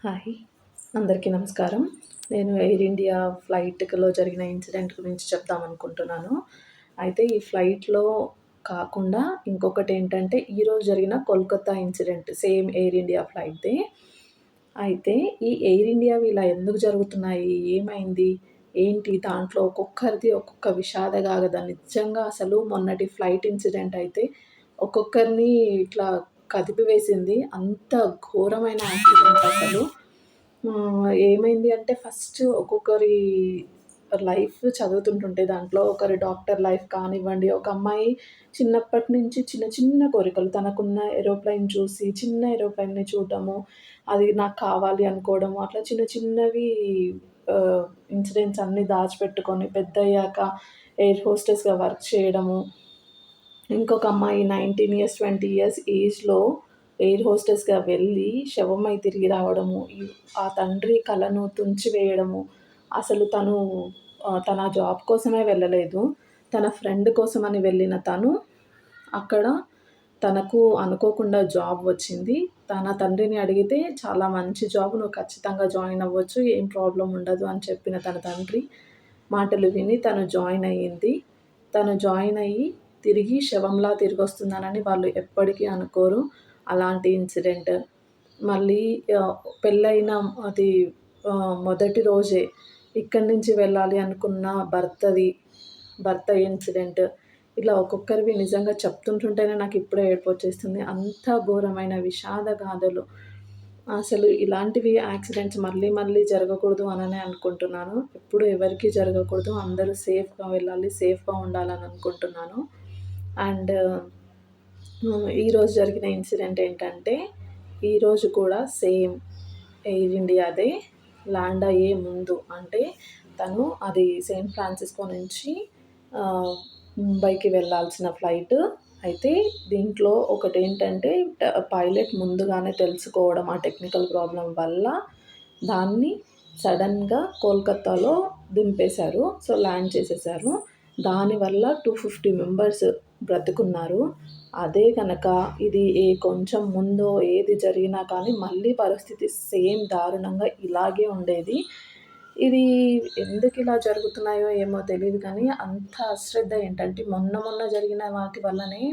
Hi! అందరికీ నమస్కారం. నేను ఎయిర్ ఇండియా ఫ్లైట్‌లో జరిగిన ఇన్సిడెంట్ గురించి చెప్దామనుకుంటున్నాను. అయితే ఈ ఫ్లైట్‌లో కాకుండా ఇంకొకటేంటంటే, ఈరోజు జరిగిన Kolkata incident same air India ఫ్లైట్‌దే. అయితే ఈ ఎయిర్ ఇండియావి ఇలా ఎందుకు జరుగుతున్నాయి? ఏమైంది? ఏంటి? దాంట్లో ఒక్కొక్కరిది ఒక్కొక్క విషాదగాథ. నిజంగా అసలు మొన్నటి ఫ్లైట్ ఇన్సిడెంట్ అయితే ఒక్కొక్కరిని ఇట్లా కదిపివేసింది. అంత ఘోరమైన యాక్సిడెంట్ అసలు. ఏమైంది అంటే ఫస్ట్ ఒక్కొక్కరి లైఫ్ చదువుతుంటుంటే దాంట్లో ఒకరి డాక్టర్ లైఫ్ కానివ్వండి, ఒక అమ్మాయి చిన్నప్పటి నుంచి చిన్న చిన్న కోరికలు తనకున్న ఏరోప్లేన్ చూసి చిన్న ఏరోప్లేన్‌ని చూడడము, అది నాకు కావాలి అనుకోవడము, అట్లా చిన్న చిన్నవి ఇన్సిడెంట్స్ అన్నీ దాచిపెట్టుకొని పెద్దయ్యాక ఎయిర్ హోస్టెస్‌గా వర్క్ చేయడము. ఇంకొక అమ్మాయి 19 ఇయర్స్, 20 ఇయర్స్ ఏజ్‌లో ఎయిర్ హోస్టెస్‌గా వెళ్ళి శవమై తిరిగి రావడము, ఆ తండ్రి కలను తుంచివేయడము. అసలు తను తన జాబ్ కోసమే వెళ్ళలేదు. తన ఫ్రెండ్ కోసమని వెళ్ళిన తను, అక్కడ తనకు అనుకోకుండా జాబ్ వచ్చింది. తన తండ్రిని అడిగితే, "చాలా మంచి జాబ్. నువ్వు ఖచ్చితంగా జాయిన్ అవ్వచ్చు. ఏం ప్రాబ్లమ్ ఉండదు" అని చెప్పిన తన తండ్రి మాటలు విని తను జాయిన్ అయ్యింది. తను జాయిన్ అయ్యి తిరిగి శవంలా తిరిగొస్తున్నానని వాళ్ళు ఎప్పటికీ అనుకోరు. అలాంటి ఇన్సిడెంట్. మళ్ళీ పెళ్ళైన అది మొదటి రోజే ఇక్కడి నుంచి వెళ్ళాలి అనుకున్న భర్త ఇన్సిడెంట్. ఇలా ఒక్కొక్కరివి నిజంగా చెప్తుంటుంటేనే నాకిప్పుడే ఏడుపొచ్చేస్తుంది. అంత ఘోరమైన విషాద గాథలు. అసలు ఇలాంటివి యాక్సిడెంట్స్ మళ్ళీ మళ్ళీ జరగకూడదు అననే అనుకుంటున్నాను. ఎప్పుడు ఎవరికీ జరగకూడదు. అందరూ సేఫ్‌గా వెళ్ళాలి, సేఫ్‌గా ఉండాలని అనుకుంటున్నాను. అండ్ ఈరోజు జరిగిన ఇన్సిడెంట్ ఏంటంటే, ఈరోజు కూడా సేమ్ ఎయిర్ ఇండియాదే ల్యాండ్ అయ్యే ముందు అంటే తను అది శాన్ ఫ్రాన్సిస్కో నుంచి ముంబైకి వెళ్ళాల్సిన ఫ్లైట్. అయితే దీంట్లో ఒకటేంటంటే పైలట్ ముందుగానే తెలుసుకోవడం ఆ టెక్నికల్ ప్రాబ్లమ్ వల్ల దాన్ని సడన్‌గా కోల్కతాలో దింపేశారు. సో, ల్యాండ్ చేసేశారు. దానివల్ల 250 మెంబర్స్ బ్రతికున్నారు. అదే గనక ఇది కొంచెం ముందో ఏది జరిగినా కానీ మళ్ళీ పరిస్థితి సేమ్ దారుణంగా ఇలాగే ఉండేది. ఇది ఎందుకిలా జరుగుతున్నాయో ఏమో తెలీదు కానీ, అంత అశ్రద్ధ ఏంటంటే మొన్న మొన్న జరిగిన వాటి వల్లనే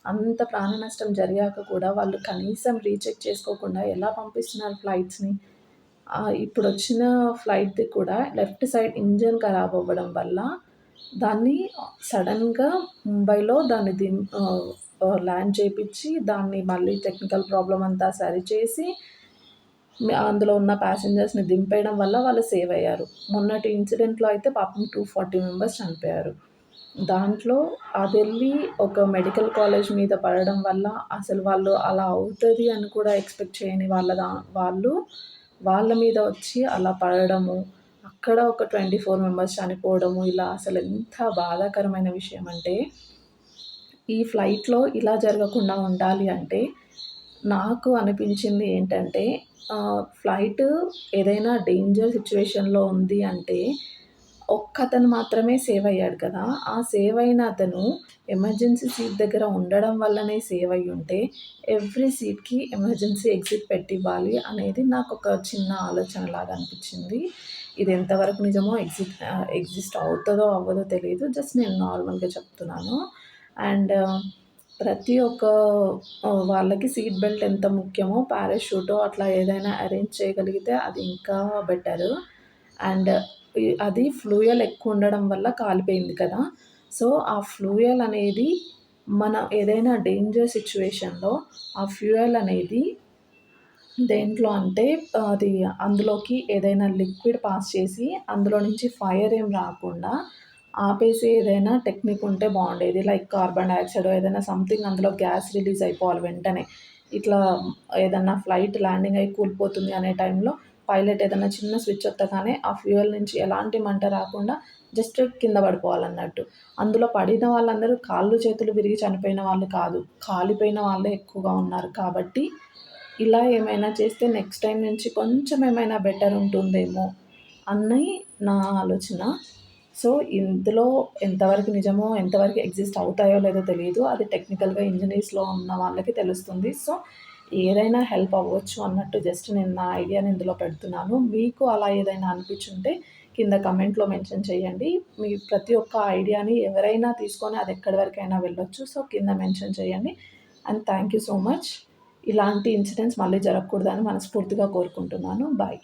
అంత ప్రాణ నష్టం జరిగాక కూడా వాళ్ళు కనీసం రీచెక్ చేసుకోకుండా ఎలా పంపిస్తున్నారు ఫ్లైట్స్‌ని. ఇప్పుడొచ్చిన ఫ్లైట్‌ది కూడా లెఫ్ట్ సైడ్ ఇంజిన్ ఖరాబ్ అవ్వడం వల్ల దాన్ని సడన్‌గా ముంబైలో దాన్ని ల్యాండ్ చేపిచ్చి దాన్ని మళ్ళీ టెక్నికల్ ప్రాబ్లమ్ అంతా సరిచేసి అందులో ఉన్న ప్యాసింజర్స్‌ని దింపేయడం వల్ల వాళ్ళు సేవ్ అయ్యారు. మొన్నటి ఇన్సిడెంట్‌లో అయితే పాపం 240 మెంబర్స్ చనిపోయారు. దాంట్లో అదెళ్ళి ఒక మెడికల్ కాలేజ్ మీద పడడం వల్ల అసలు వాళ్ళు అలా అవుతది అని కూడా ఎక్స్‌పెక్ట్ చేయని వాళ్ళు వాళ్ళ మీద వచ్చి అలా పడడము, అక్కడ ఒక 24 మెంబర్స్ చనిపోవడము, ఇలా అసలు ఎంత బాధాకరమైన విషయం అంటే, ఈ ఫ్లైట్‌లో ఇలా జరగకుండా ఉండాలి అంటే నాకు అనిపించింది ఏంటంటే, ఫ్లైట్ ఏదైనా డేంజర్ సిట్యుయేషన్‌లో ఉంది అంటే, ఒక్కతను మాత్రమే సేవ్ అయ్యాడు కదా! ఆ సేవ్ అయిన అతను ఎమర్జెన్సీ సీట్ దగ్గర ఉండడం వల్లనే సేవ్ అయ్యుంటే, ఎవ్రీ సీట్‌కి ఎమర్జెన్సీ ఎగ్జిట్ పెట్టివ్వాలి అనేది నాకొక చిన్న ఆలోచనలాగా అనిపించింది. ఇది ఎంతవరకు నిజమో ఎగ్జిస్ట్ అవుతదో అవ్వదో తెలీదు. జస్ట్ నేను నార్మల్‌గా చెప్తున్నాను. అండ్ ప్రతి ఒక్క వాళ్ళకి సీట్ బెల్ట్ ఎంత ముఖ్యమో పారాషూటో అట్లా ఏదైనా అరేంజ్ చేయగలిగితే అది ఇంకా బెటరు. అండ్ అది ఫ్లూయల్ ఎక్కువ ఉండడం వల్ల కాలిపోయింది కదా! సో, ఆ ఫ్లూయల్ అనేది మనం ఏదైనా డేంజర్ సిట్యుయేషన్‌లో ఆ ఫ్యూయల్ అనేది దేంట్లో అంటే అది అందులోకి ఏదైనా లిక్విడ్ పాస్ చేసి అందులో నుంచి ఫైర్ ఏం రాకుండా ఆపేసే ఏదైనా టెక్నిక్ ఉంటే బాగుండేది. లైక్ కార్బన్ డయాక్సైడో ఏదైనా సంథింగ్ అందులో గ్యాస్ రిలీజ్ అయిపోవాలి వెంటనే. ఇట్లా ఏదన్నా ఫ్లైట్ ల్యాండింగ్ అయ్యి కూలిపోతుంది అనే టైంలో పైలట్ ఏదన్నా చిన్న స్విచ్ ఒత్తగానే ఆ ఫ్యూయల్ నుంచి ఎలాంటి మంట రాకుండా జస్ట్ కింద పడిపోవాలన్నట్టు. అందులో పడిన వాళ్ళందరూ కాళ్ళు, చేతులు విరిగి చనిపోయిన వాళ్ళు కాదు. కాలిపోయిన వాళ్ళే ఎక్కువగా ఉన్నారు కాబట్టి ఇలా ఏమైనా చేస్తే నెక్స్ట్ టైమ్ నుంచి కొంచెం ఏమైనా బెటర్ ఉంటుందేమో అని నా ఆలోచన. సో, ఇందులో ఎంతవరకు నిజమో, ఎంతవరకు ఎగ్జిస్ట్ అవుతాయో లేదో తెలీదు. అది టెక్నికల్‌గా ఇంజినీర్స్‌లో ఉన్న వాళ్ళకి తెలుస్తుంది. సో, ఏదైనా హెల్ప్ అవ్వచ్చు అన్నట్టు జస్ట్ నేను నా ఐడియాని ఇందులో పెడుతున్నాను. మీకు అలా ఏదైనా అనిపిచ్చుంటే కింద కమెంట్‌లో మెన్షన్ చేయండి. మీ ప్రతి ఒక్క ఐడియాని ఎవరైనా తీసుకొని అది ఎక్కడి వరకైనా వెళ్ళొచ్చు. సో, కింద మెన్షన్ చేయండి. And thank you so much. ఇలాంటి ఇన్సిడెంట్స్ మళ్ళీ జరగకూడదని మనస్ఫూర్తిగా కోరుకుంటున్నాను. బాయ్.